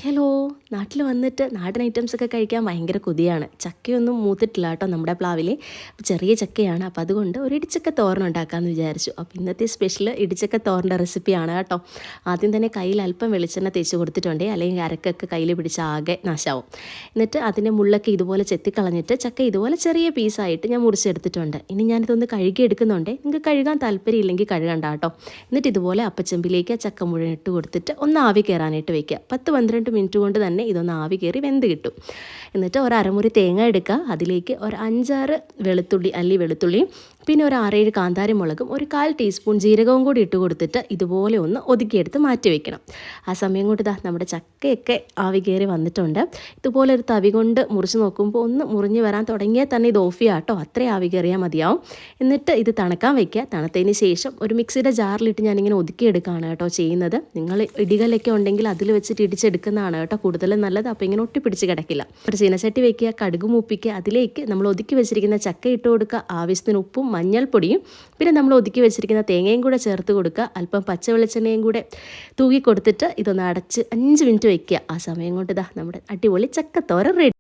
Hello. നാട്ടിൽ വന്നിട്ട് നാടൻ ഐറ്റംസൊക്കെ കഴിക്കാൻ ഭയങ്കര കൊതിയാണ്. ചക്കയൊന്നും മൂത്തിട്ടില്ല കേട്ടോ നമ്മുടെ പ്ലാവിൽ. ചെറിയ ചക്കയാണ്. അപ്പോൾ അതുകൊണ്ട് ഒരു ഇടിച്ചക്ക തോരൻ ഉണ്ടാക്കാമെന്ന് വിചാരിച്ചു. അപ്പോൾ ഇന്നത്തെ സ്പെഷ്യൽ ഇടിച്ചക്ക തോരൻ്റെ റെസിപ്പിയാണ് കേട്ടോ. ആദ്യം തന്നെ കയ്യിൽ അല്പം വെളിച്ചെണ്ണ തേച്ച് കൊടുത്തിട്ടുണ്ടേ, അല്ലെങ്കിൽ അരക്കൊക്കെ കയ്യിൽ പിടിച്ച് ആകെ നാശാവും. എന്നിട്ട് അതിൻ്റെ മുള്ളൊക്കെ ഇതുപോലെ ചെത്തിക്കളഞ്ഞിട്ട് ചക്ക ഇതുപോലെ ചെറിയ പീസായിട്ട് ഞാൻ മുറിച്ചെടുത്തിട്ടുണ്ട്. ഇനി ഞാനിതൊന്ന് കഴുകിയെടുക്കുന്നുണ്ട്. നിങ്ങൾക്ക് കഴുകാൻ താല്പര്യമില്ലെങ്കിൽ കഴുകണ്ട കേട്ടോ. എന്നിട്ട് ഇതുപോലെ അപ്പച്ചെമ്പിലേക്ക് ചക്ക മുഴുവൻ ഇട്ട് കൊടുത്തിട്ട് ഒന്ന് ആവി കയറാനായിട്ട് വയ്ക്കുക. 10-12 മിനിറ്റ് കൊണ്ട് തന്നെ ഇതൊന്ന് ആവി കയറി വെന്ത് കിട്ടും. എന്നിട്ട് ഒരു അരമുറി തേങ്ങ എടുക്കുക. അതിലേക്ക് ഒരു 5-6 വെളുത്തുള്ളി, പിന്നെ ഒരു 6-7 കാന്താരി മുളകും, ഒരു 1/4 ടീസ്പൂൺ ജീരകവും കൂടി ഇട്ട് കൊടുത്തിട്ട് ഇതുപോലെ ഒന്ന് ഒതുക്കിയെടുത്ത് മാറ്റി വയ്ക്കണം. ആ സമയം കൊണ്ട് നമ്മുടെ ചക്കയൊക്കെ ആവി കയറി വന്നിട്ടുണ്ട്. ഇതുപോലെ ഒരു തവി കൊണ്ട് മുറിച്ച് നോക്കുമ്പോൾ ഒന്ന് മുറിഞ്ഞ് വരാൻ തുടങ്ങിയാൽ തന്നെ ഇത് ഓഫ് ചെയ്യുക കേട്ടോ. അത്രയും ആവി കയറിയാൽ മതിയാവും. എന്നിട്ട് ഇത് തണുക്കാൻ വയ്ക്കുക. തണുത്തതിന് ശേഷം ഒരു മിക്സിയുടെ ജാറിലിട്ട് ഞാനിങ്ങനെ ഒതുക്കിയെടുക്കുകയാണ് കേട്ടോ ചെയ്യുന്നത്. നിങ്ങൾ ഇടികലൊക്കെ ഉണ്ടെങ്കിൽ അതിൽ വെച്ചിട്ട് ഇടിച്ചെടുക്കുന്നതാണ് കേട്ടോ കൂടുതലും നല്ലത്. അപ്പോൾ ഇങ്ങനെ ഒട്ടിപ്പിടിച്ച് കിടക്കില്ല. ഒരു ചീനച്ചട്ടി വയ്ക്കുക, കടുക് മൂപ്പിക്കുക. അതിലേക്ക് നമ്മൾ ഒതുക്കി വെച്ചിരിക്കുന്ന ചക്ക ഇട്ട് കൊടുക്കുക. ആവശ്യത്തിന് ഉപ്പും മഞ്ഞൾപ്പൊടിയും പിന്നെ നമ്മൾ ഒതുക്കി വെച്ചിരിക്കുന്ന തേങ്ങയും കൂടെ ചേർത്ത് കൊടുക്കുക. അല്പം പച്ച വെളിച്ചെണ്ണയും കൂടെ തൂക്കി കൊടുത്തിട്ട് ഇതൊന്ന് അടച്ച് 5 മിനിറ്റ് വയ്ക്കുക. ആ സമയം കൊണ്ട് നമ്മുടെ അടിപൊളി ചക്കത്തോരൻ റെഡി.